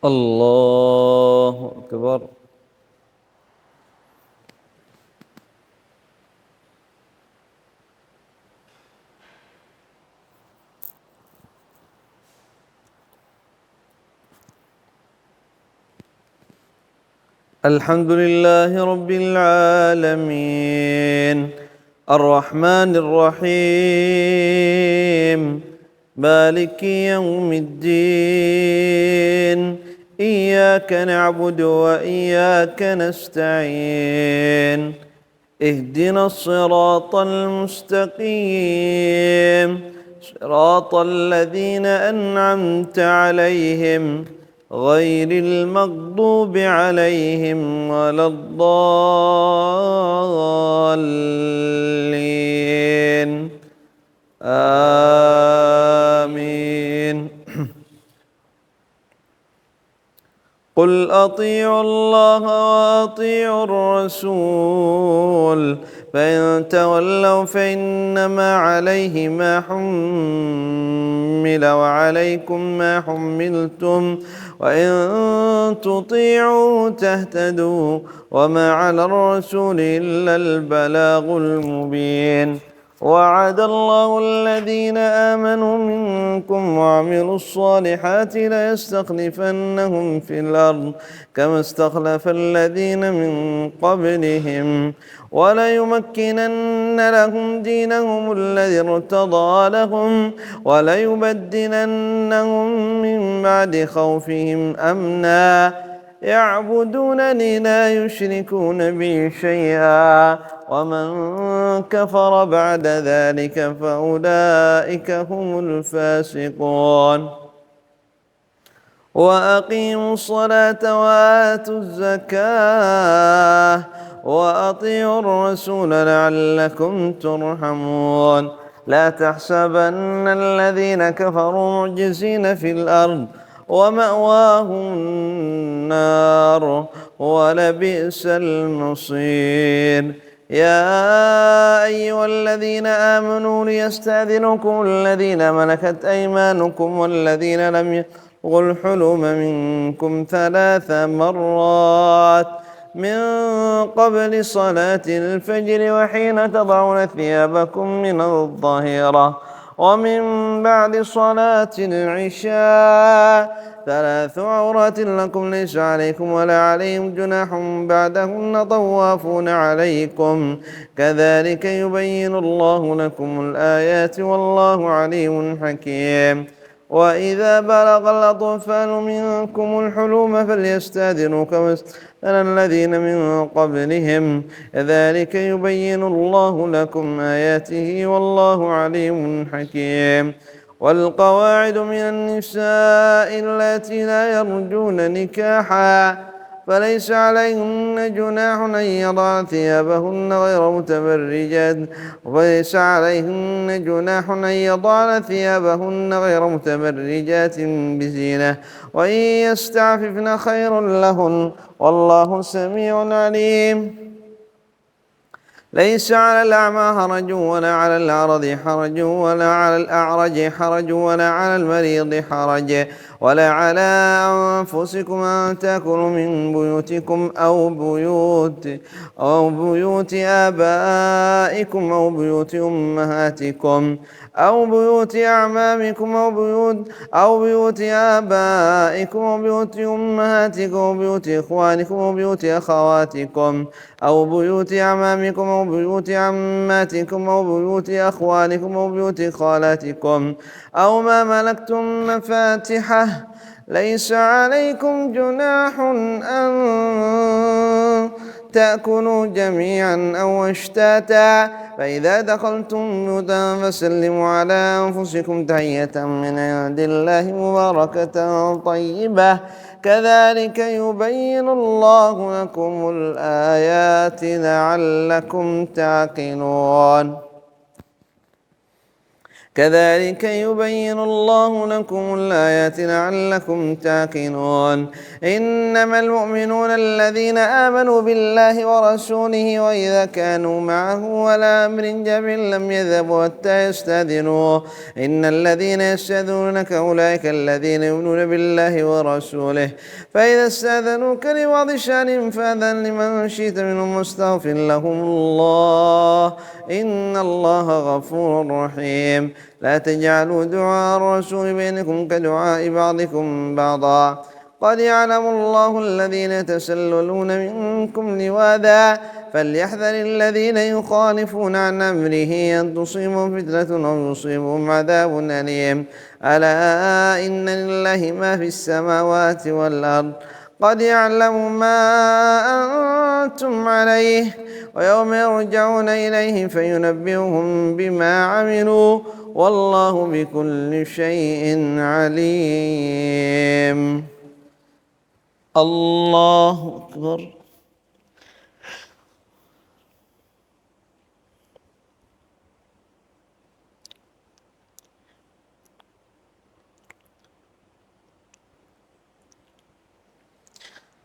الله أكبر. الحمد لله رب العالمين الرحمن الرحيم مالك يوم الدين إياك نعبد وإياك نستعين اهدنا الصراط المستقيم صراط الذين أنعمت عليهم غير المغضوب عليهم ولا الضالين آمين. قل أطيعوا الله وأطيعوا الرسول فإن تولوا فإنما عليه ما حمل وعليكم ما حملتم وإن تطيعوا تهتدوا وما على الرسول إلا البلاغ المبين. وعد الله الذين آمنوا منكم وعملوا الصالحات ليستخلفنهم في الأرض كما استخلف الذين من قبلهم وليمكنن لهم دينهم الذي ارتضى لهم وليبدلنهم من بعد خوفهم أمنا يعبدونني لا يشركون بي شيئا ومن كفر بعد ذلك فأولئك هم الفاسقون. وأقيموا الصلاة وآتوا الزكاة وأطيعوا الرسول لعلكم ترحمون. لا تحسبن الذين كفروا معجزين في الأرض ومأواهم النار ولبئس المصير. يا أيها الذين آمنوا ليستأذنكم الذين ملكت أيمانكم والذين لم يبلغوا الحلم منكم 3 مرات من قبل صلاة الفجر وحين تضعون ثيابكم من الظهيرة ومن بعد صلاة العشاء 3 عورات لكم ليس عليكم ولا عليهم جناح بعدهن طوافون عليكم كذلك يبين الله لكم الآيات والله عليم حكيم. وإذا بلغ الأطفال منكم الحلم فليستأذنوا كما استأذن الذين من قبلهم كذلك يبين الله لكم آياته والله عليم حكيم. والقواعد من النساء اللاتي لا يرجون نكاحا فليس عليهن جناح أن يضعن ثيابهن غير متبرجات بزينة وإن يستعففن خير لهن والله سميع عليم. ليس على الأعمى حرج ولا على الأعرج حرج ولا على الأعرج حرج ولا على المريض حرج ولا على أنفسكم أن تأكلوا من بيوتكم أو بيوت آبائكم أو بيوت أمهاتكم أو بيوت أعمامكم أو بيوت آبائكم أو بيوت أمهاتكم أو بيوت إخوانكم أو بيوت أخواتكم أو بيوت أعمامكم أو بيوت عماتكم أو بيوت أخوالكم أو بيوت خالاتكم أو ما ملكتم مفاتحه. ليس عليكم جناح أن تأكلوا جميعا أو أشتاتا فإذا دخلتم بيوتا فسلموا على أنفسكم تحية من عند الله مباركة طيبة كذلك يبين الله لكم الآيات لعلكم تعقلون. كذلك يبين الله لكم الآيات لعلكم تعقلون إنما المؤمنون الذين آمنوا بالله ورسوله وإذا كانوا معه على أمر جمع لم يذهبوا حتى يستأذنوه إن الذين يستأذنونك أولئك الذين يؤمنون بالله ورسوله فإذا استأذنوك لبعض شأنهم فأذن لمن شئت منهم واستغفر لهم الله إن الله غفور رحيم لا تجعلوا دعاء الرسول بينكم كدعاء بعضكم بعضا قد يعلم الله الذين يتسللون منكم لواذا فليحذر الذين يخالفون عن أمره أن تصيبهم فتنة أو يصيبهم عذاب أليم ألا إن لله ما في السماوات والأرض قد يعلم ما أنتم عليه ويوم يرجعون إليه فينبئهم بما عملوا والله بكل شيء عليم الله أكبر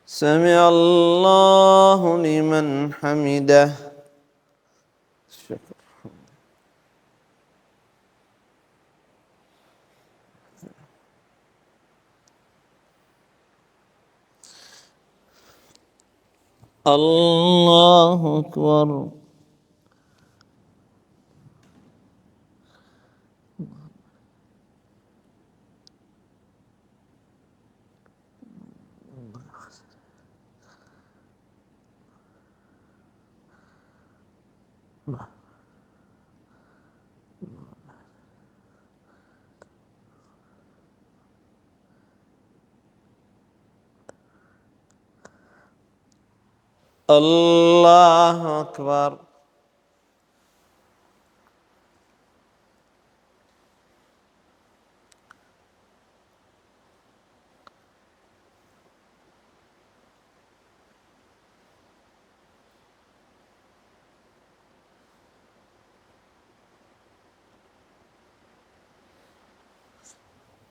سمع الله لمن حمده شكرا الله أكبر الله أكبر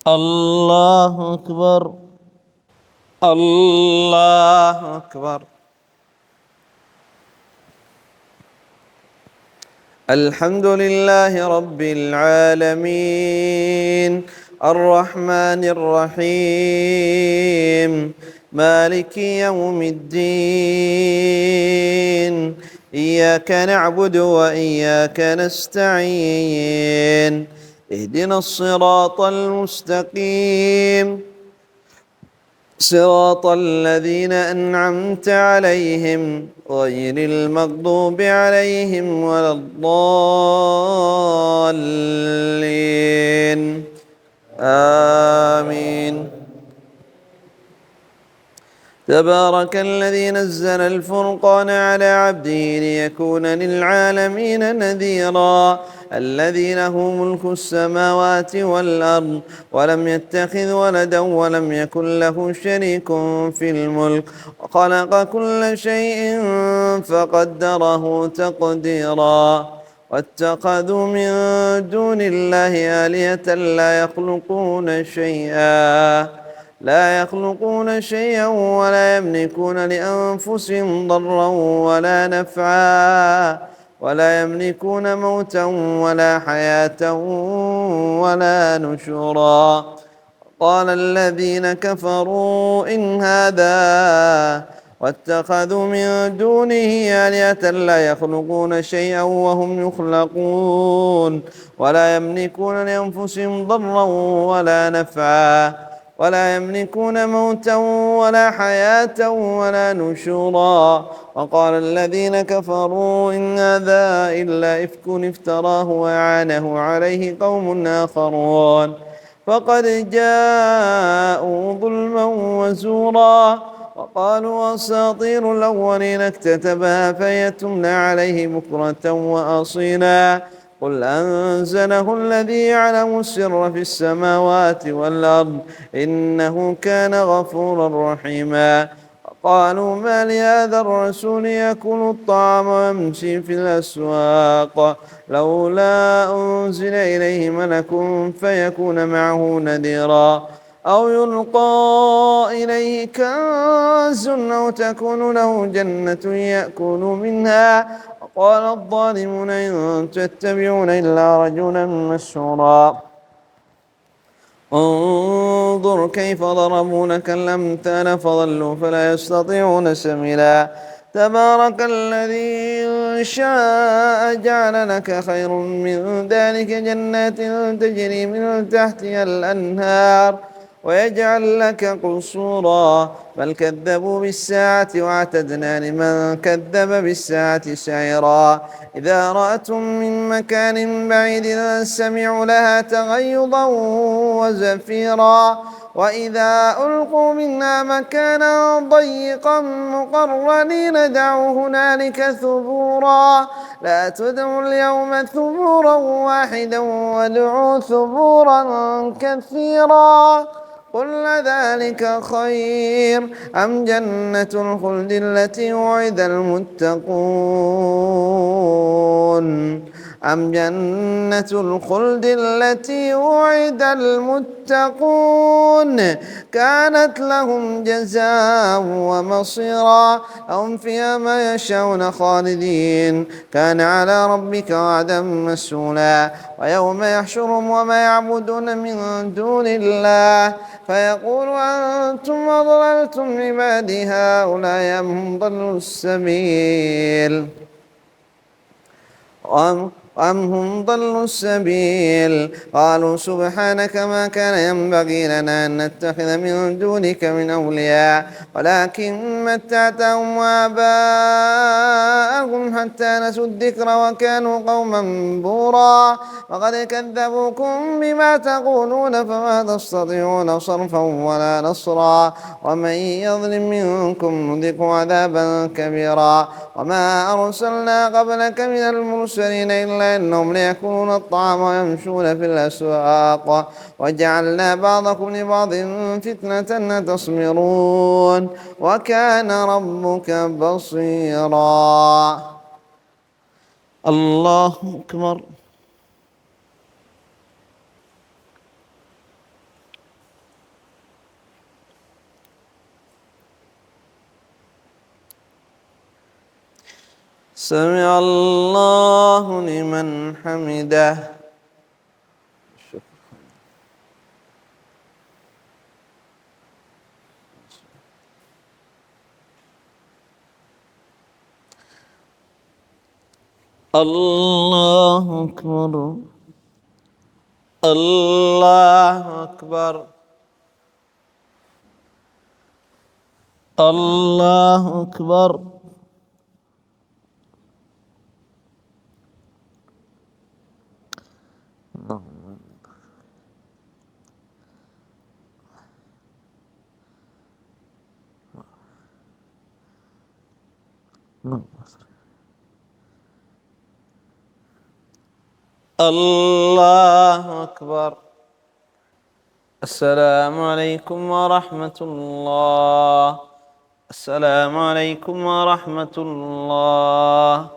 الله أكبر الله أكبر الحمد لله رب العالمين الرحمن الرحيم مالك يوم الدين إياك نعبد وإياك نستعين اهدنا الصراط المستقيم صراط الذين أنعمت عليهم غير المغضوب عليهم ولا الضالين آمين تبارك الذي نزل الفرقان على عبده ليكون للعالمين نذيرا الذي له ملك السماوات والأرض ولم يتخذ ولدا ولم يكن له شريك في الملك وخلق كل شيء فقدره تقديرا واتخذوا من دون الله آلهة لا يخلقون شيئا ولا يملكون لأنفسهم ضرا ولا نفعا ولا يملكون موتا ولا حياة ولا نشورا قال الذين كفروا إن هذا واتخذوا من دونه آلهة لا يخلقون شيئا وهم يخلقون ولا يملكون لأنفسهم ضرا ولا نفعا ولا يملكون موتا ولا حياة ولا نشورا وقال الذين كفروا إن هذا إلا إفك افتراه وأعانه عليه قوم آخرون فقد جاءوا ظلما وزورا وقالوا أساطير الأولين اكتتبها فهي تملى عليه بكرة وأصيلا قل أنزله الذي يعلم السر في السماوات والأرض إنه كان غفورا رحيما قالوا ما لهذا الرسول يأكل الطعام ويمشي في الأسواق لولا أنزل إليه ملك فيكون معه نذيرا أو يلقى إليه كنز أو تكون له جنة يأكل منها وقال الظالمون إن تتبعون إلا رجلا مسحورا انظر كيف ضربوا لك الأمثال فضلوا فلا يستطيعون سبيلا تبارك الذي إن شاء جعل لك خير من ذلك جنات تجري من تحتها الأنهار ويجعل لك قصورا بل كذبوا بالساعة واعتدنا لمن كذب بالساعة سعيرا إذا رأتهم من مكان بعيد سمعوا لها تغيظا وزفيرا وإذا ألقوا منها مكانا ضيقا مقرنين دعوا هنالك ثبورا لا تدعوا اليوم ثبورا واحدا وادعوا ثبورا كثيرا قل ذلك خير أم جنة الخلد التي وعد المتقون أم جنة الخلد التي وعد المتقون كانت لهم جزاء ومصيرا هم فيها ما يشاءون خالدين كان على ربك وعدا مسؤولا ويوم يحشرهم وما يعبدون من دون الله فيقول أنتم أضللتم عبادي هؤلاء أم هم ضلوا السبيل أم هم ضلوا السبيل قالوا سبحانك ما كان ينبغي لنا أن نتخذ من دونك من أولياء ولكن متعتهم وآباءهم حتى نسوا الذكر وكانوا قوما بورا وقد كذبوكم بما تقولون فما تستطيعون صرفا ولا نصرا ومن يظلم منكم نذقه عذابا كبيرا وما أرسلنا قبلك من المرسلين إلا إنهم ليأكلون الطعام ويمشون في الأسواق وجعلنا بعضكم لبعض فتنة تصبرون وكان ربك بصيرا الله أكبر سمع الله لمن حمده الله أكبر الله أكبر الله أكبر الله أكبر السلام عليكم ورحمة الله السلام عليكم ورحمة الله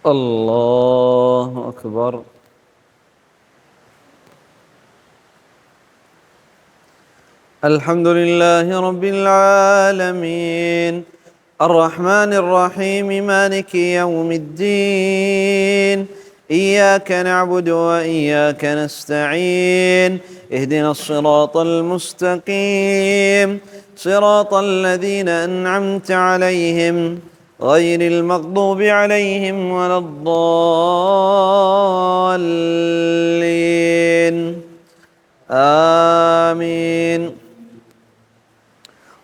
الله أكبر الحمد لله رب العالمين الرحمن الرحيم مالك يوم الدين إياك نعبد وإياك نستعين اهدنا الصراط المستقيم صراط الذين أنعمت عليهم غير المغضوب عليهم ولا الضالين آمين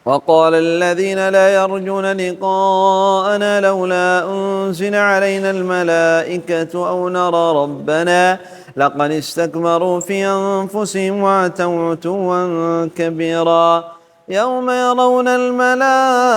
وقال الذين لا يرجون لقاءنا لولا أنزل علينا الملائكة أو نرى ربنا لقد استكبروا في أنفسهم وعتوا عتوا كبيرا يوم يرون الملائكة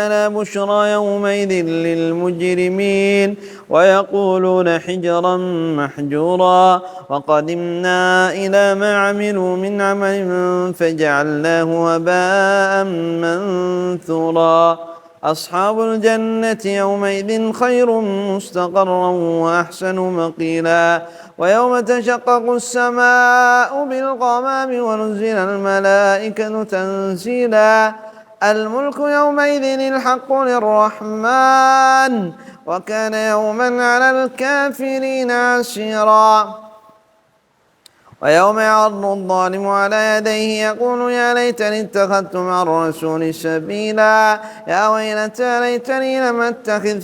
لا بشرى يومئذ للمجرمين ويقولون حجرا محجورا وقدمنا إلى ما عملوا من عمل فجعلناه هباء منثورا أصحاب الجنة يومئذ خير مستقرا وأحسن مقيلا ويوم تشقق السماء بالغمام ونزل الملائكة تنزيلا الملك يومئذ الحق للرحمن وكان يوما على الكافرين عسيرا ويوم يعض الظالم على يديه يقول يا ليتني اتخذت مع الرسول سبيلا يا ويلتى ليتني لم اتخذ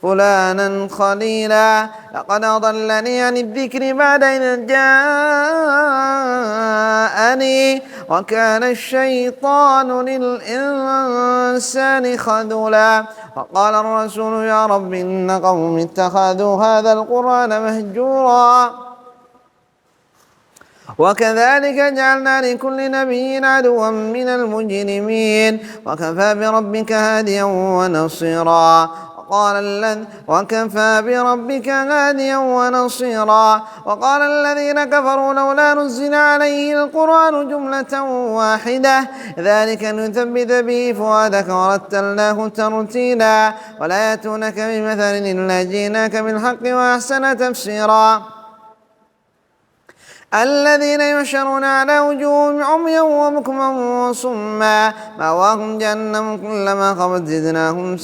فلانا خليلا لقد أضلني عن الذكر بعد إذ جاءني وكان الشيطان للإنسان خذولا فقال الرسول يا رب إن قوم اتخذوا هذا القرآن مهجورا وكذلك جعلنا لكل نبي عدوا من المجرمين وكفى بربك هاديا ونصيرا وقال الذين كفروا لولا نزل عليه القرآن جملة واحدة ذلك نثبت به فؤادك ورتلناه ترتيلا ولا يأتونك بمثل إلا جئناك بالحق وأحسن تفسيرا الذين يحشرون على وجوههم عميا وبكما وصما مأواهم جهنم كلما خبت زدناهم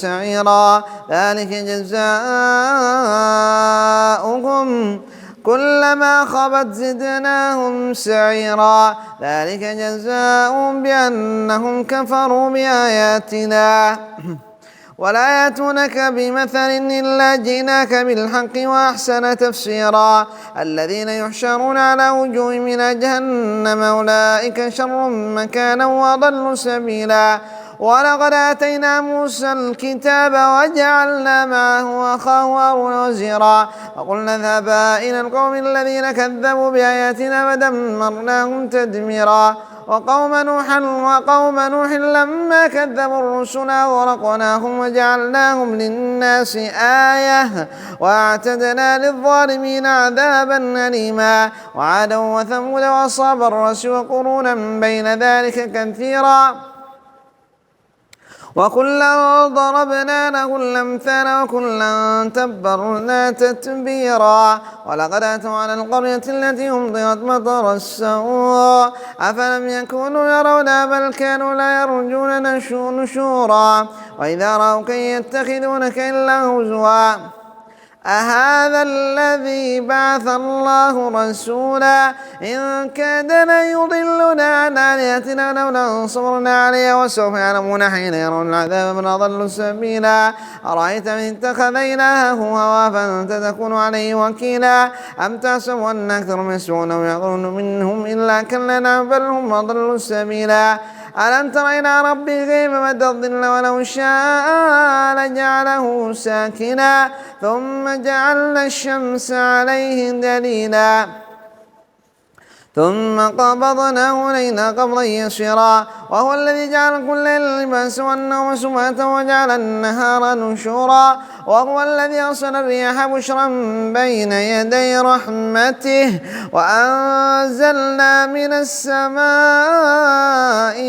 سعيرا ذلك جزاؤهم بأنهم كفروا بآياتنا ولا يأتونك بمثل إلا جئناك بالحق وأحسن تفسيرا الذين يحشرون على وجوههم إلى جهنم أولئك شر مكانا وأضل سبيلا ولقد آتينا موسى الكتاب وجعلنا معه أخاه هارون وزيرا وقلنا اذهبا إلى القوم الذين كذبوا بآياتنا فدمرناهم تدميرا وقوم نوح لما كذبوا الرسل أغرقناهم وجعلناهم للناس آية وأعتدنا للظالمين عذابا أليما وعادا وثمود وأصحاب الرس وقرونا بين ذلك كثيرا وكلا ضربنا له الأمثال وكلا تبرنا تتبيرا ولقد أتوا على القرية التي أمطرت مطر السوء أفلم يكونوا يرون بل كانوا لا يرجون نشورا وإذا رأوك يتخذونك إلا هزوا أهذا الذي بعث الله رسولا إن كاد ليضلنا عن آلهتنا لولا صبرنا عليها وسوف يعلمون حين يرون العذاب من أضل سبيلا أرأيت من اتخذ إلهه هواه فأنت تكون عليه وكيلا أم تحسب أن أكثرهم يسمعون ويعقلون منهم إلا كالأنعام بل هم أضل سبيلا ألم تر إلى ربك كيف مد الظل ولو شاء لجعله ساكنا ثم جعلنا الشمس عليه دليلا ثم قبضناه إلينا قبضا يسيرا وهو الذي جعل كل ليل لباسا والنوم سباتا وجعل النهار نشورا وهو الذي أرسل الرياح بشرا بين يدي رحمته وأنزلنا من السماء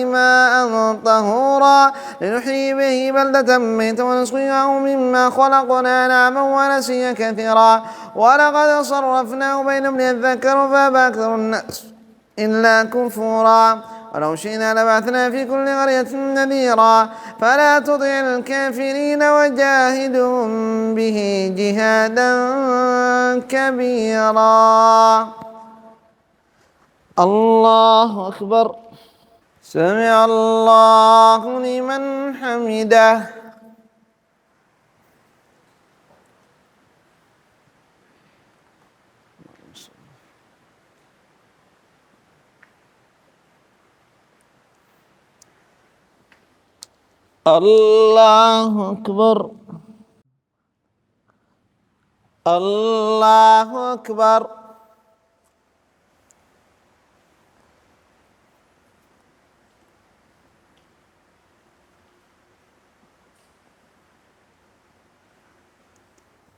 ماء طهورا لنحيي به بلدة ميتا ونسقيه مما خلقنا نعما ونسيا كثيرا ولقد صرفناه بينهم ليذكروا فأبى أكثر الناس إلا كفورا ولو شئنا لبعثنا في كل قرية نذيرا فلا تطع الكافرين وجاهدهم به جهادا كبيرا. الله أكبر. سمع الله لمن حمده. الله أكبر. الله أكبر.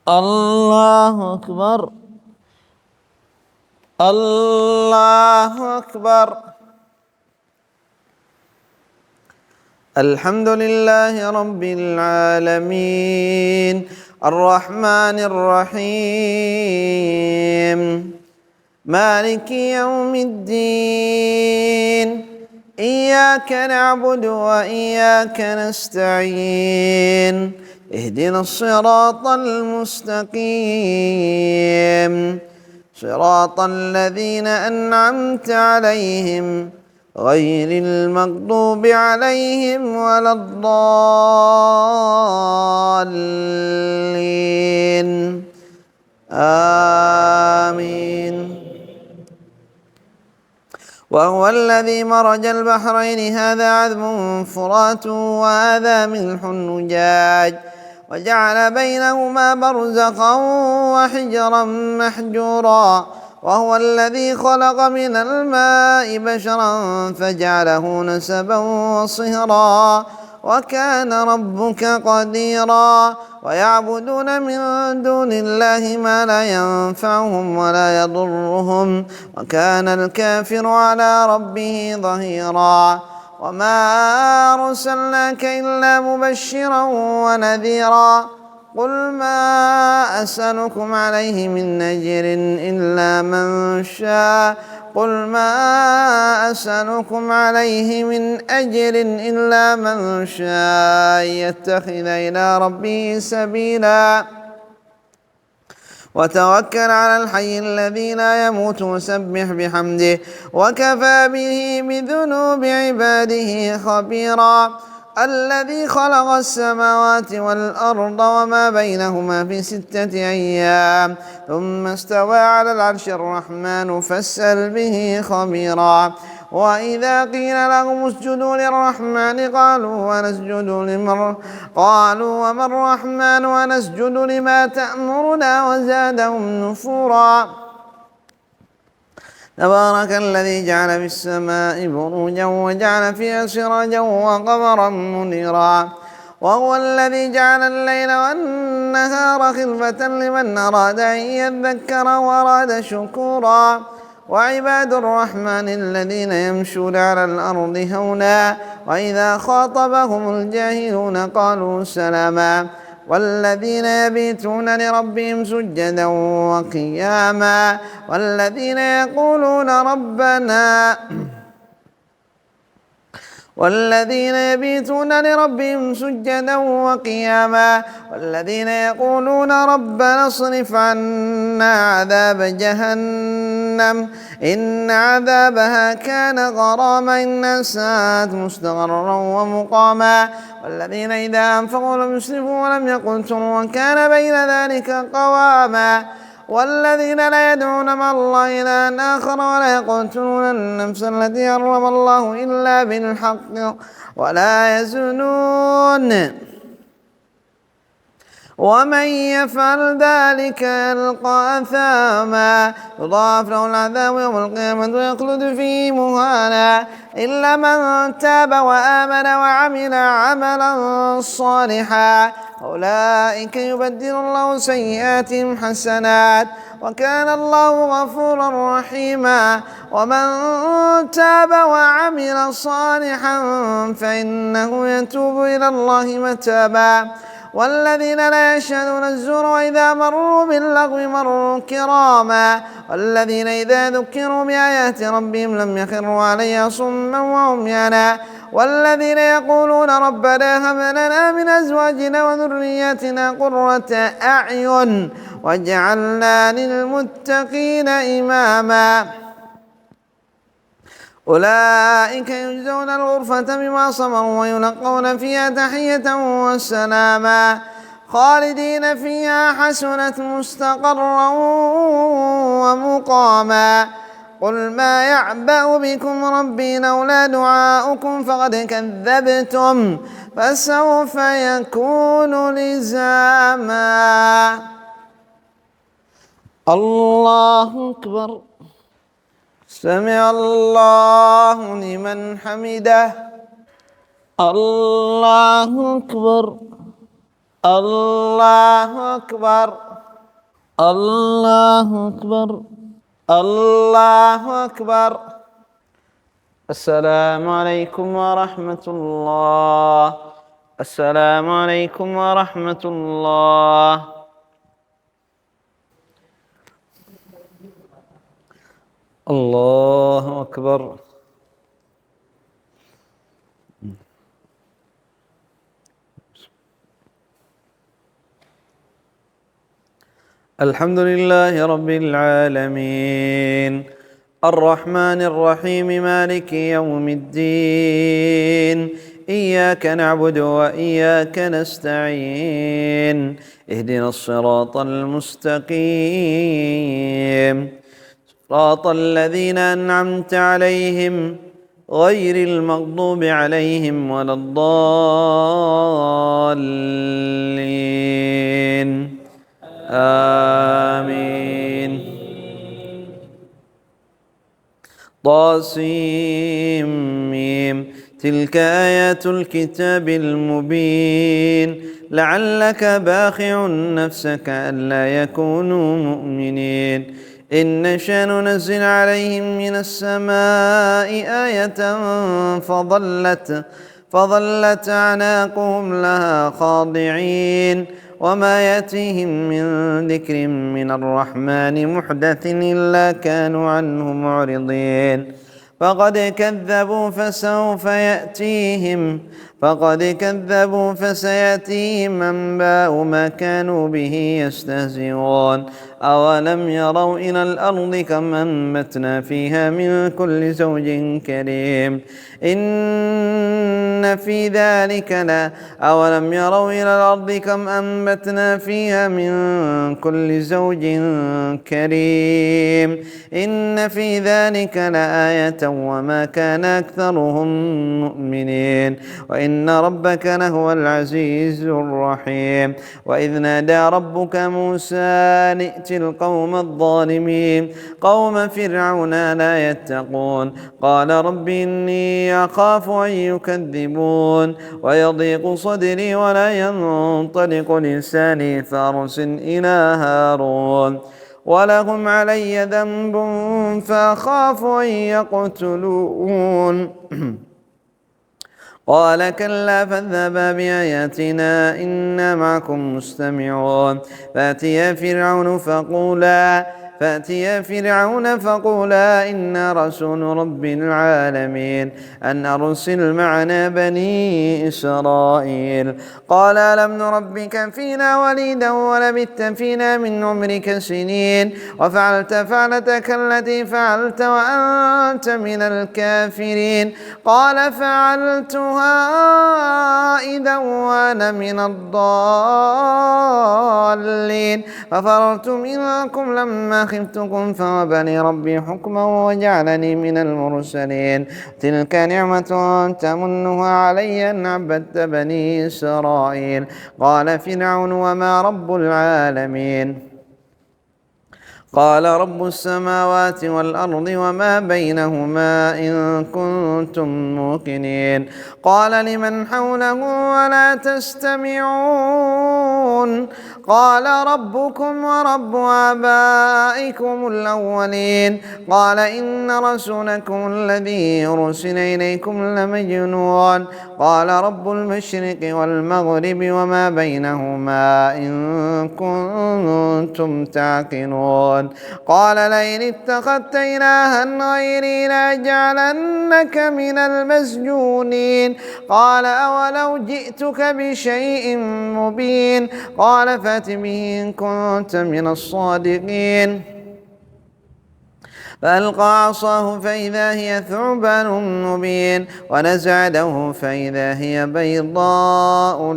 الله أكبر. الله أكبر. الحمد لله رب العالمين الرحمن الرحيم مالك يوم الدين إياك نعبد وإياك نستعين اهدنا الصراط المستقيم صراط الذين أنعمت عليهم غير المغضوب عليهم ولا الضالين آمين. وهو الذي مرج البحرين هذا عذب فرات وهذا ملح نجاج وجعل بينهما برزخا وحجرا محجورا وهو الذي خلق من الماء بشرا فجعله نسبا وصهرا وكان ربك قديرا ويعبدون من دون الله ما لا ينفعهم ولا يضرهم وكان الكافر على ربه ظهيرا وما أرسلناك إلا مبشرا ونذيرا قل ما أسألكم عليه من أجر إلا من شاء قل ما أسألكم عليه من أجر إلا من شاء يتخذ إلى ربه سبيلا وتوكل على الحي الذي لا يموت وسبح بحمده وكفى به بذنوب عباده خبيرا الذي خلق السماوات والأرض وما بينهما في 6 أيام ثم استوى على العرش الرحمن فاسأل به خبيرا وإذا قيل لهم اسجدوا للرحمن قالوا وما الرحمن ونسجد لما تأمرنا وزادهم نفورا تبارك الذي جعل في السماء بروجا وجعل فيها سراجا وقمرا منيرا وهو الذي جعل الليل والنهار خلفة لمن أراد أن يذكر وأراد شكورا وعباد الرحمن الذين يمشون على الأرض هونا وإذا خاطبهم الجاهلون قالوا سلاما والذين يبيتون لربهم سجدا وقياما والذين يقولون ربنا اصرف عنا عذاب جهنم إن عذابها كان غراما إنها ساءت مستقرا ومقاما والذين إذا أنفقوا لم يسرفوا ولم يقتروا وكان بين ذلك قواما والذين لا يدعون مع الله إلها آخر ولا يقتلون النفس التي حرم الله إلا بالحق ولا يزنون ومن يفعل ذلك يلقى أثاما يضاعف له العذاب يوم القيامة ويخلد فيه مهانا إلا من تاب وآمن وعمل عملا صالحا أولئك يبدل الله سيئاتهم حسنات وكان الله غفورا رحيما ومن تاب وعمل صالحا فإنه يتوب إلى الله متابا والذين لا يشهدون الزور وإذا مروا باللغو مروا كراما والذين إذا ذكروا بآيات ربهم لم يخروا عليها صما وعميانا والذين يقولون ربنا هب لنا من أزواجنا وذرياتنا قرة أعين واجعلنا للمتقين إماما أولئك يجزون الغرفة بما صبروا ويلقون فيها تحية وسلاما خالدين فيها حسنت مستقرا ومقاما قل ما يعبأ بكم ربي لولا دعاؤكم فقد كذبتم فسوف يكون لزاما. الله أكبر. سمع الله لمن حمده. الله أكبر. الله أكبر. الله أكبر. الله أكبر. السلام عليكم ورحمة الله. السلام عليكم ورحمة الله. الله أكبر. الحمد لله رب العالمين الرحمن الرحيم مالك يوم الدين إياك نعبد وإياك نستعين اهدنا الصراط المستقيم صراط الذين أنعمت عليهم غير المغضوب عليهم ولا الضالين آمين. طاسيم تلك آيات الكتاب المبين لعلك باخع نفسك ألا يكونوا مؤمنين إن نشأ ننزل عليهم من السماء آية فظلت أعناقهم لها خاضعين وما يأتيهم من ذكر من الرحمن محدث إلا كانوا عنه معرضين فقد كذبوا فسيأتيهم أنباء ما كانوا به يستهزئون أولم يروا إلى الأرض كم أنبتنا فيها من كل زوج كريم إن في ذلك أولم يروا إلى الأرض كم أنبتنا فيها من كل زوج كريم إن في ذلك لآية وما كان أكثرهم مؤمنين وإن ربك لهو العزيز الرحيم وإذ نادى ربك موسى ائت القوم الظالمين قوم فرعون لا يتقون قال رب إني أخاف أن يكذبون ويضيق صدري ولا ينطلق لساني فأرسل إلى هارون ولهم علي ذنب فأخاف أن يقتلون قال كلا فاذهبا بآياتنا إنا معكم مستمعون فأتيا فرعون فقولا إنا رسول رب العالمين أن أرسل معنا بني إسرائيل قال ألم نربك فينا وليدا ولبثت فينا من عمرك سنين وفعلت فعلتك التي فعلت وأنت من الكافرين قال فعلتها إذا وأنا من الضالين ففررت منكم لما خفتكم فوهب ربي حكما وجعلني من المرسلين تلك نعمة تمنها علي أن عبدت بني إسرائيل قال فرعون وما رب العالمين قال رب السماوات والأرض وما بينهما إن كنتم موقنين قال لمن حوله ولا تستمعون قال ربكم ورب آبائكم الأولين قال إن رسولكم الذي يرسل إليكم لمجنون قال رب المشرق والمغرب وما بينهما إن كنتم تعقلون قال لئن اتخذت إلها غيري لأجعلنك من المسجونين قال أولو جئتك بشيء مبين قال فأت به إن كنت من الصادقين فألقى عصاه فإذا هي ثعبان مبين ونزع يده فإذا هي بيضاء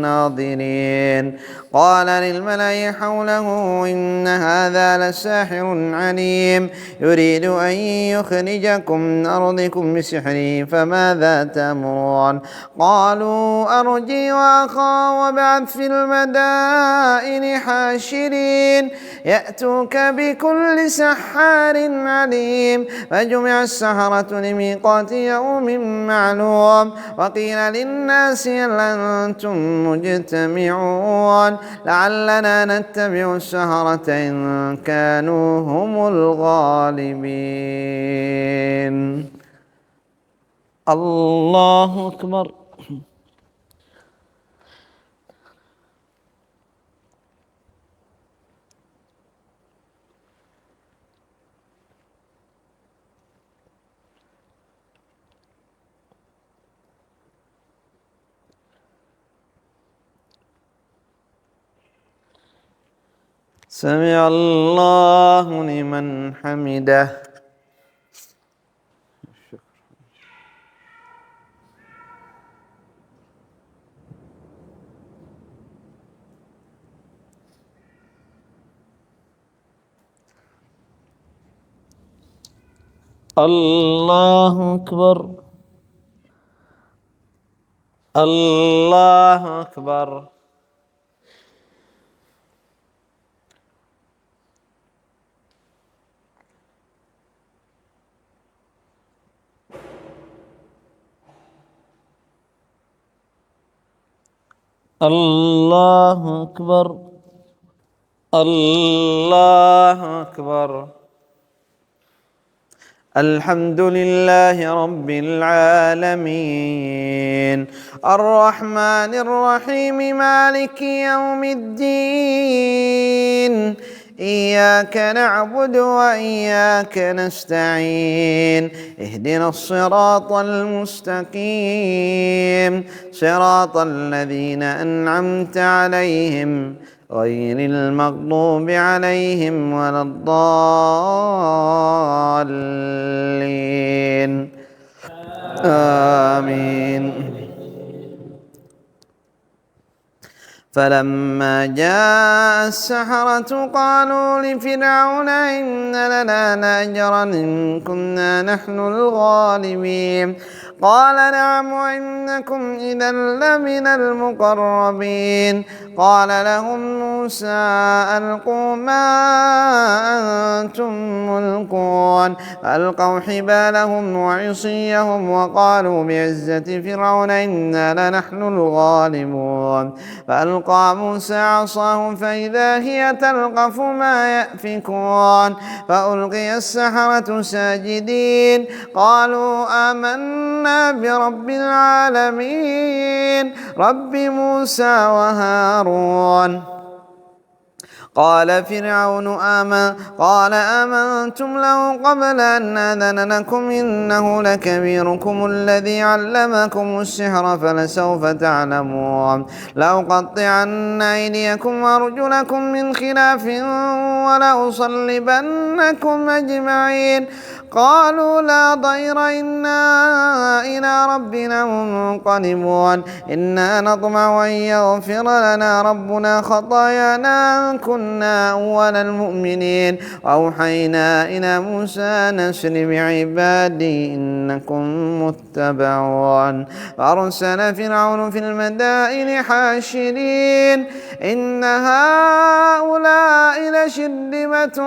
للناظرين قال للملأ حوله إن هذا لساحر عليم يريد أن يخرجكم من أرضكم بسحره فماذا تأمرون قالوا أرجي وأخاه وابعث في المدائن حاشرين يأتوك بكل سحار عليم فجمع السحرة لميقات يوم معلوم وقيل للناس هل أنتم مجتمعون لعلنا نتبع السحرة إن كانوا هم الغالبين. الله أكبر. سمع الله لمن حمده. الله أكبر. الله أكبر. الله أكبر. الله أكبر. الحمد لله رب العالمين الرحمن الرحيم مالك يوم الدين إياك نعبد وإياك نستعين اهدنا الصراط المستقيم صراط الذين أنعمت عليهم غير المغضوب عليهم ولا الضالين آمين. فلما جاء السحرة قالوا لفرعون إن لنا لأجرا إن كنا نحن الغالبين قال نعم وإنكم إذا لمن المقربين قال لهم موسى ألقوا ما أنتم ملقون فألقوا حبالهم وعصيهم وقالوا بعزة فرعون إنا لنحن الغالبون فألقى موسى عصاه فإذا هي تلقف ما يأفكون فألقي السحرة ساجدين قالوا آمنا برب العالمين رب موسى وهارون قال فرعون قال آمنتم له قبل أن آذن لكم إنه لكبيركم الذي علمكم السحر فلسوف تعلمون لأقطعن أيديكم وأرجلكم من خلاف ولأصلبنكم أجمعين قالوا لا ضير إنا إلى ربنا منقلبون إنا نطمع أن يغفر لنا ربنا خطايانا أن كنا أول المؤمنين وأوحينا إلى موسى نسر بعبادي إنكم متبعون فأرسل فرعون في المدائن حاشرين إن هؤلاء لشرذمة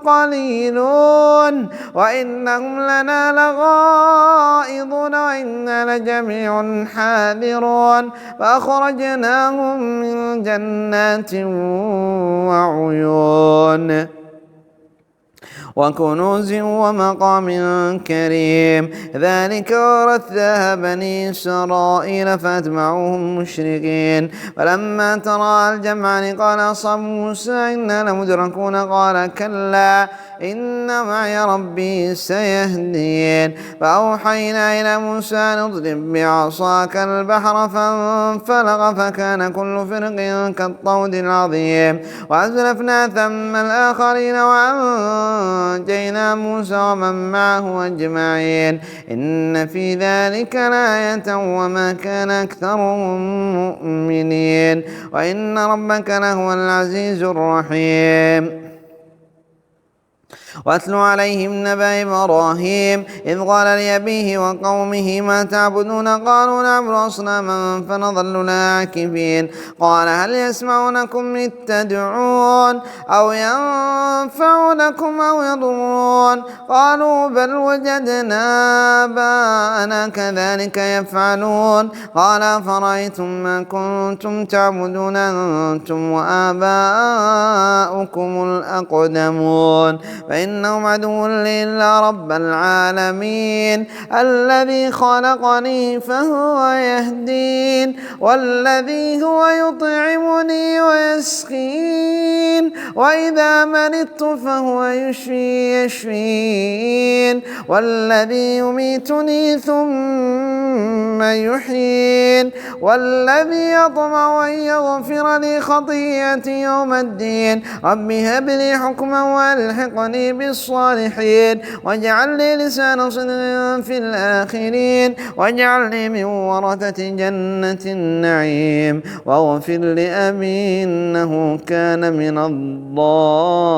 قليلون وإنهم لنا لغائظون وإنا لجميع حاذرون فأخرجناهم من جنات وعيون وكنوز ومقام كريم ذلك ورثها بني إسرائيل فأتبعوهم مشرقين فلما ترى الجمعان قال أصحاب موسى إنا لمدركون قال كلا إن معي ربي سيهدين فأوحينا إلى موسى أن اضرب بعصاك البحر فانفلق فكان كل فرق كالطود العظيم وأزلفنا ثم الآخرين وأنجينا موسى ومن معه أجمعين إن في ذلك لآية وما كان أكثرهم مؤمنين وإن ربك لهو العزيز الرحيم واتل عليهم نبأ إبراهيم إذ قال لأبيه وقومه ما تعبدون قالوا نعبد أصناما فنظل لها عاكفين قال هل يسمعونكم إذ تدعون أو ينفعونكم أو يضرون قالوا بل وجدنا آباءنا كذلك يفعلون قال أفرأيتم ما كنتم تعبدون أنتم وآباؤكم الأقدمون فإنهم عدو لي إلا رب العالمين الذي خلقني فهو يهدين والذي هو يطعمني ويسقين وإذا مرضت فهو يشفين والذي يميتني ثم يحيين والذي يطمع أن يغفر لي خطيئتي يوم الدين رب هب لي حكما والحقني بالصالحين واجعل لي لسان صدق في الآخرين واجعلني من ورثة جنة النعيم واغفر لأبي إنه كان من الضالين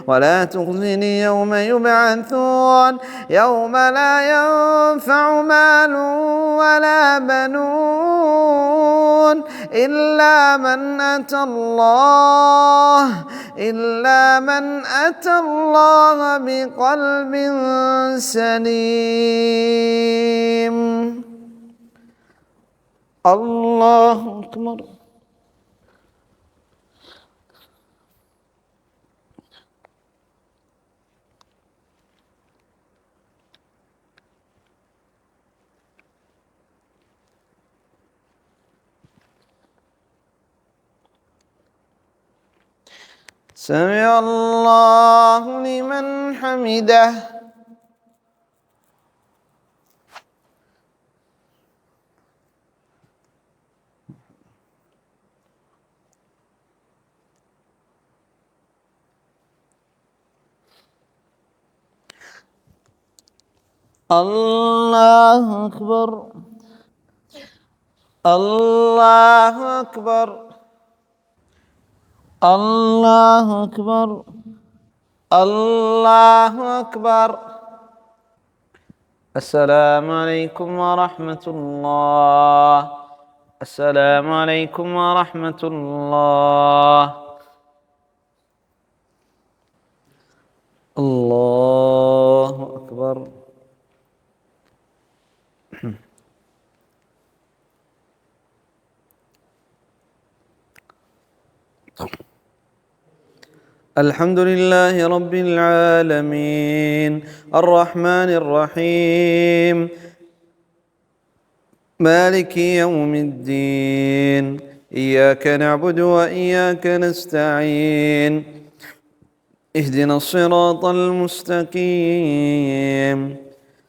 ولا تخزني يوم يبعثون يوم لا ينفع مال ولا بنون إلا من أتى الله بقلب سليم. الله أكبر. سمع الله لمن حمده. الله أكبر. الله أكبر. الله أكبر. الله أكبر. السلام عليكم ورحمة الله. السلام عليكم ورحمة الله. الله أكبر. الحمد لله رب العالمين الرحمن الرحيم مالك يوم الدين إياك نعبد وإياك نستعين اهدنا الصراط المستقيم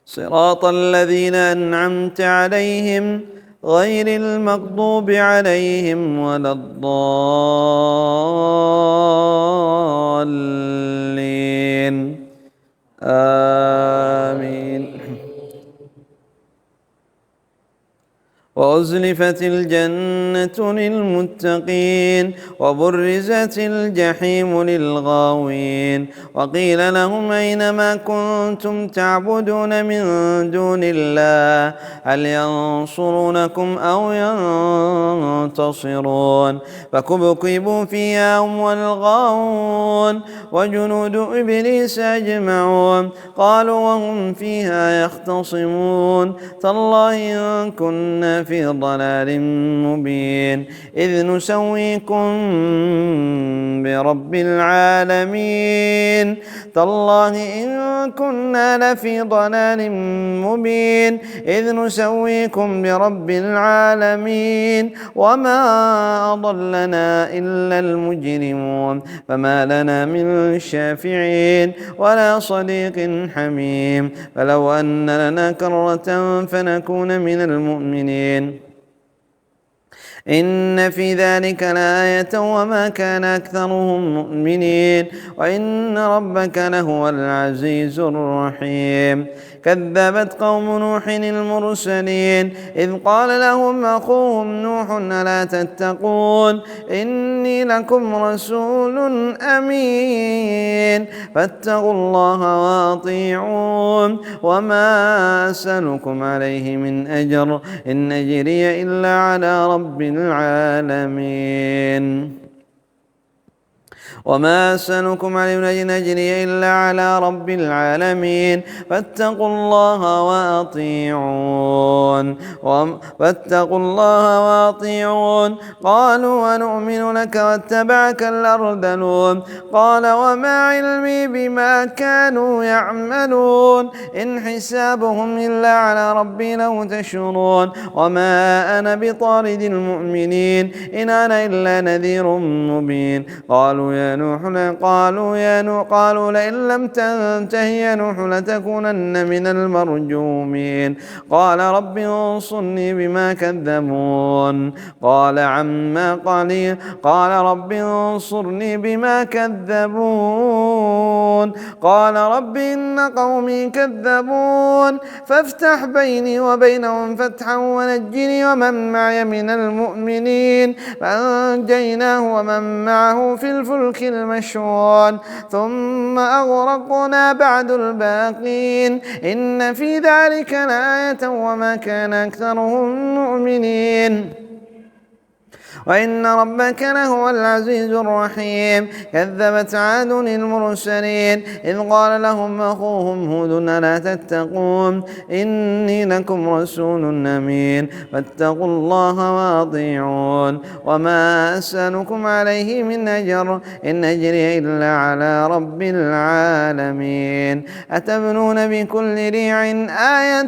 صراط الذين أنعمت عليهم غير المغضوب عليهم ولا الضالين آمين. وأزلفت الجنة للمتقين وبرزت الجحيم للغاوين وقيل لهم أين ما كنتم تعبدون من دون الله هل ينصرونكم أو ينتصرون فكبكبوا فيها هم والغاوون وجنود إبليس أجمعون قالوا وهم فيها يختصمون تالله إن كنا في ضلال مبين إذ نسويكم برب العالمين تالله إن كنا لفي ضلال مبين إذ نسويكم برب العالمين وما أضلنا إلا المجرمون فما لنا من شافعين ولا صديق حميم فلو أن لنا كرة فنكون من المؤمنين إن في ذلك لآية وما كان أكثرهم مؤمنين وإن ربك لهو العزيز الرحيم كذبت قوم نوح المرسلين إذ قال لهم أخوهم نوح ألا تتقون إني إني لكم رسول أمين فاتقوا الله وأطيعون وما أسألكم عليه من أجر إن أجري إلا على رب العالمين وما أسألكم عليه من أجر إن أجري إلا على رب العالمين فاتقوا الله وأطيعون قالوا ونؤمن لك واتبعك الأرذلون قال وما علمي بما كانوا يعملون إن حسابهم إلا على ربي لو تشعرون وما أنا بطارد المؤمنين إن أنا إلا نذير مبين قالوا لئن لم تنته يا نوح لتكونن من المرجومين قال رب انصرني بما كذبون قال عما قليل قال رب انصرني بما كذبون قال رب إن قومي كذبون فافتح بيني وبينهم فتحا ونجني ومن معي من المؤمنين فأنجيناه ومن معه في الفلك المشحون ثم أغرقنا بعد الباقين إن في ذلك لآية وما كان أكثرهم مؤمنين وإن ربك لهو العزيز الرحيم كذبت عاد المرسلين إذ قال لهم أخوهم هود ألا تتقون إني لكم رسول أمين فاتقوا الله وأطيعون وما أسألكم عليه من أجر إن أجري إلا على رب العالمين أتبنون بكل ريع آية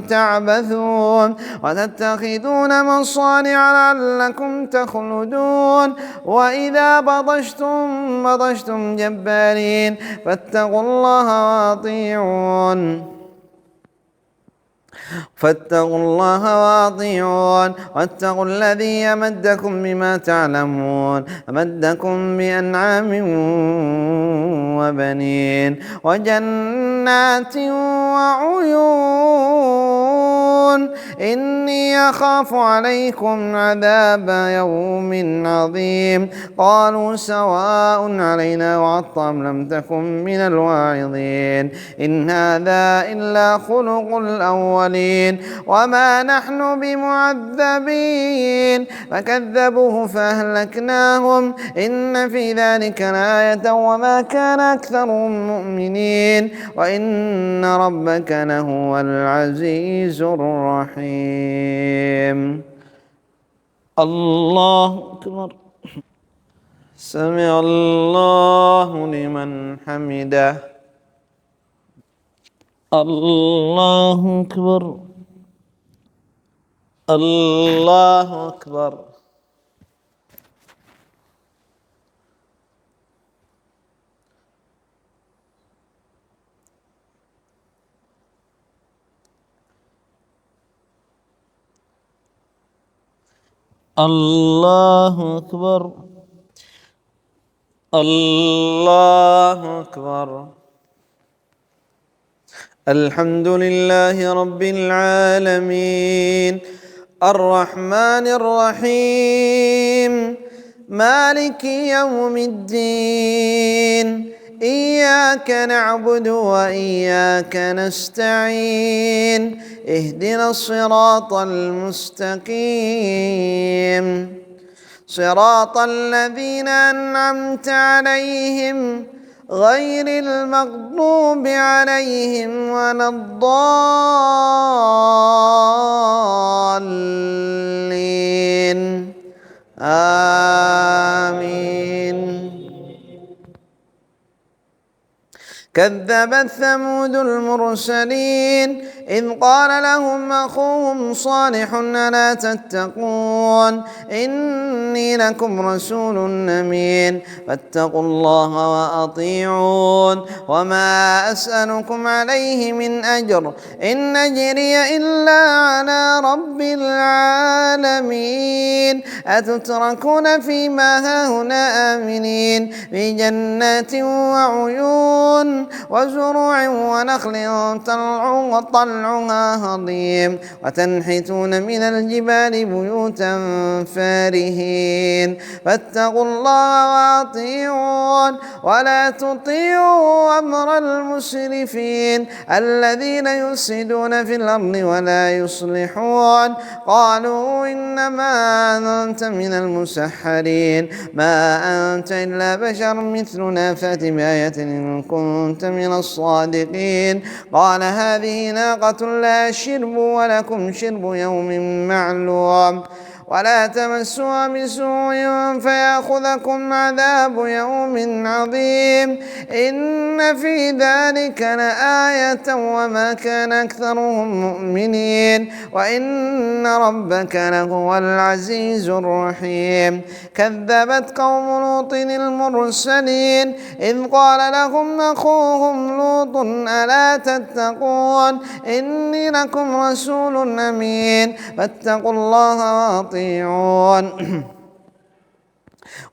تعبثون وتتخذون مصانع لعلكم تخلدون وإذا بطشتم جبارين فاتقوا الله وأطيعون واتقوا الذي يمدكم بما تعلمون أمدكم بأنعام وبنين وجنات وعيون إني أخاف عليكم عذاب يوم عظيم قالوا سواء علينا وعطم لم تكن من الواعظين إن هذا إلا خلق الأولين وما نحن بمعذبين فكذبوه فأهلكناهم إن في ذلك لآية وما كان أكثرهم مؤمنين وإن ربك لهو العزيز الرحيم الله أكبر سمع الله لمن حمده الله أكبر الله أكبر الله أكبر الله أكبر الحمد لله رب العالمين الرحمن الرحيم مالك يوم الدين إياك نعبد وإياك نستعين اهدنا الصراط المستقيم صراط الذين أنعمت عليهم غير المغضوب عليهم ولا الضالين آمين كذبت ثمود المرسلين إذ قال لهم أخوهم صالح ألا تتقون إني لكم رسول أمين فاتقوا الله وأطيعون وما أسألكم عليه من أجر إن أجري إلا على رب العالمين أتتركون فيما هاهنا آمنين في جنات وعيون وزروع ونخل طلعها هضيم وتنحتون من الجبال بيوتا فارهين فاتقوا الله وأطيعون ولا تطيعوا أمر المسرفين الذين يفسدون في الأرض ولا يصلحون قالوا إنما أنت من المسحرين ما أنت إلا بشر مثلنا فأت بآية إن كنت من الصادقين قال هذه ناقة لها شرب ولكم شرب يوم معلوم ولا تمسوها بسوء فيأخذكم عذاب يوم عظيم إن في ذلك لآية وما كان أكثرهم مؤمنين وإن ربك لهو العزيز الرحيم كذبت قوم لوط المرسلين إذ قال لهم أخوهم لوط ألا تتقون إني لكم رسول أمين فاتقوا الله وأطيعون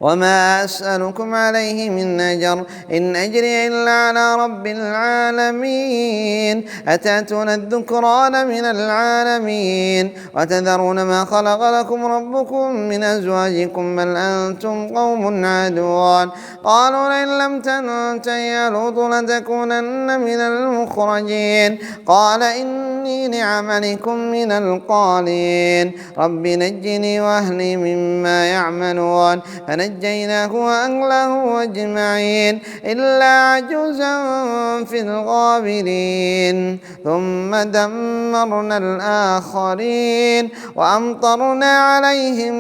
وما أسألكم عليه من أجر إن أجري إلا على رب العالمين أتأتون الذكران من العالمين وتذرون ما خلق لكم ربكم من أزواجكم بل أنتم قوم عادون قالوا لئن لم تنته يا لوط لتكونن من المخرجين قال إني لعملكم من القالين رب نجني وأهلي مما يعملون فنجيناه وأهله أجمعين إلا عجوزا في الغابرين ثم دمرنا الآخرين وأمطرنا عليهم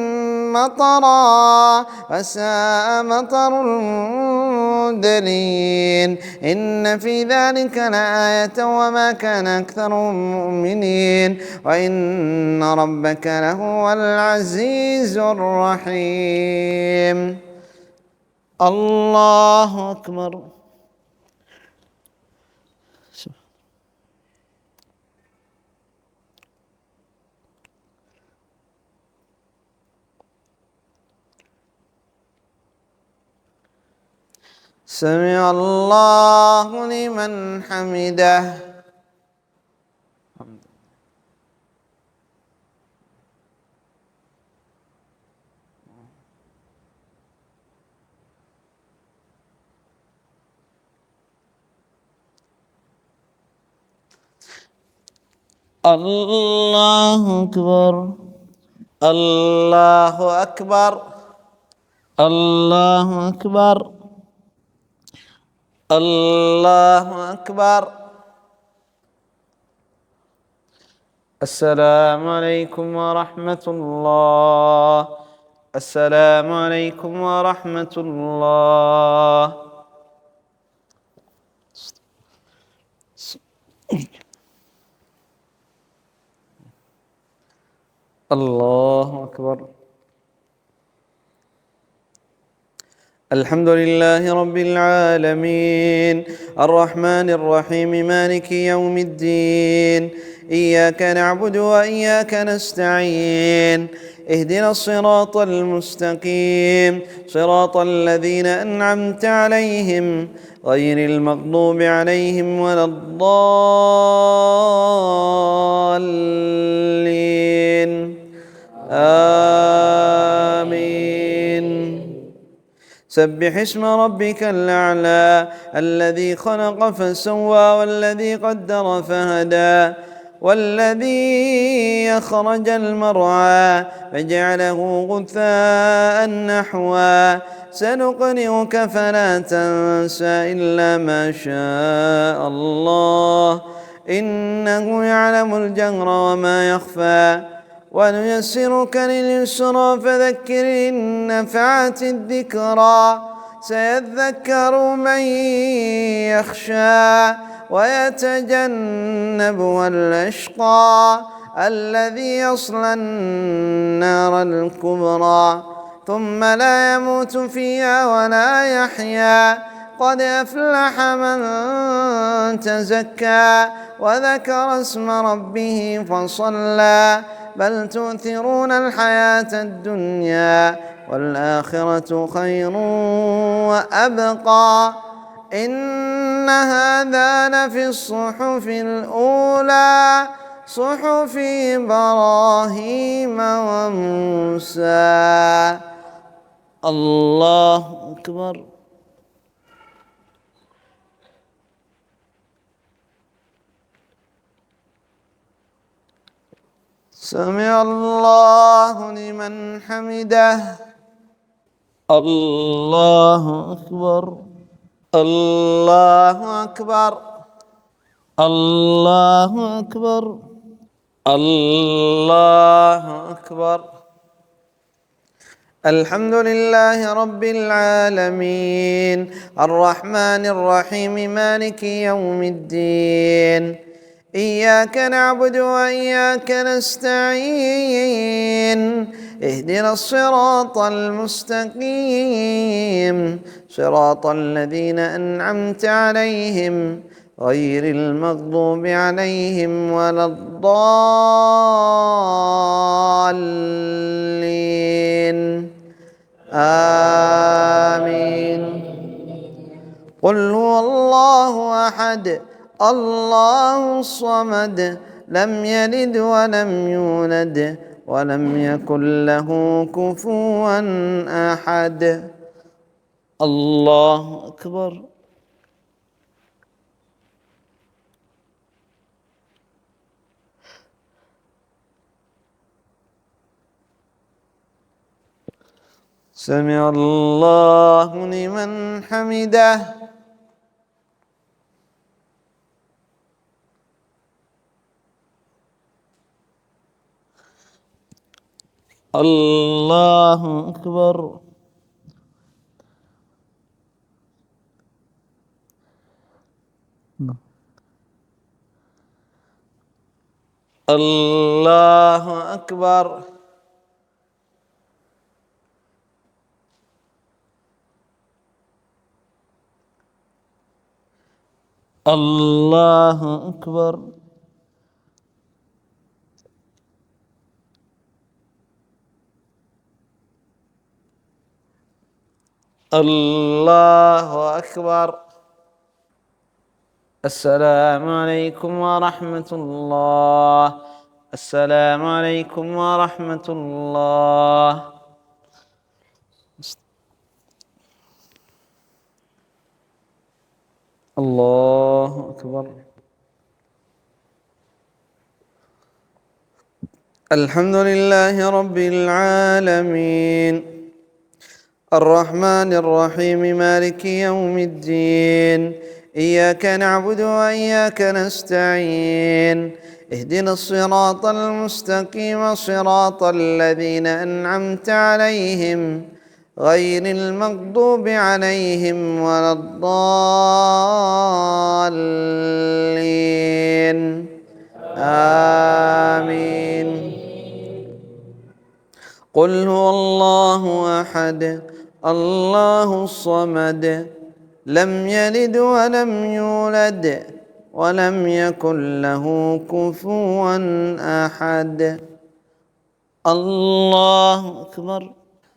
مطرا فساء مطر المنذرين إن في ذلك لآية وما كان أكثرهم مؤمنين وإن ربك لهو العزيز الرحيم الله أكبر سمع الله لمن حمده الله أكبر الله أكبر الله أكبر الله أكبر السلام عليكم ورحمة الله السلام عليكم ورحمة الله الله أكبر الحمد لله رب العالمين الرحمن الرحيم مالك يوم الدين إياك نعبد وإياك نستعين اهدنا الصراط المستقيم صراط الذين أنعمت عليهم غير المغضوب عليهم ولا الضالين آمين سبح اسم ربك الأعلى الذي خلق فسوى والذي قدر فهدى والذي أخرج المرعى فجعله غثاء نحوا سنقرئك فلا تنسى إلا ما شاء الله إنه يعلم الجهر وما يخفى ونيسرك لليسرى فذكر إن نفعت الذكرى سيذكر من يخشى ويتجنبها الأشقى الذي يصلى النار الكبرى ثم لا يموت فيها ولا يحيا قد أفلح من تزكى وذكر اسم ربه فصلى بل تؤثرون الحياة الدنيا والآخرة خير وأبقى إن هذا لفي الصحف الأولى صحف إبراهيم وموسى. الله أكبر. سمع الله لمن حمده. الله أكبر. الله أكبر. الله أكبر. الله أكبر. الحمد لله رب العالمين الرحمن الرحيم مالك يوم الدين. إياك نعبد وإياك نستعين اهدنا الصراط المستقيم صراط الذين أنعمت عليهم غير المغضوب عليهم ولا الضالين. آمين. قل هو الله أحد الله الصمد لم يلد ولم يولد ولم يكن له كفوا أحد. الله أكبر. سمع الله لمن حمده. الله أكبر. الله أكبر. الله أكبر. الله أكبر. السلام عليكم ورحمة الله. السلام عليكم ورحمة الله. الله أكبر. الحمد لله رب العالمين الرحمن الرحيم مالك يوم الدين. إياك نعبد وإياك نستعين اهدنا الصراط المستقيم صراط الذين أنعمت عليهم غير المغضوب عليهم ولا الضالين. آمين. قل هو الله أحد الله الصمد لم يلد ولم يولد ولم يكن له كفوا أحد. الله أكبر.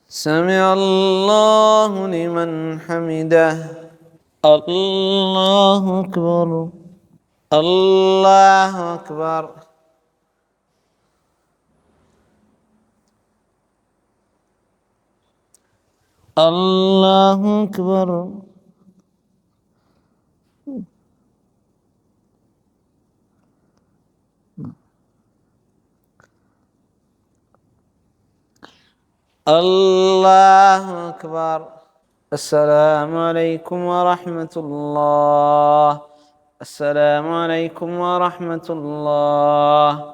سمع الله لمن حمده. الله أكبر. الله أكبر. الله أكبر. الله أكبر. السلام عليكم ورحمة الله. السلام عليكم ورحمة الله.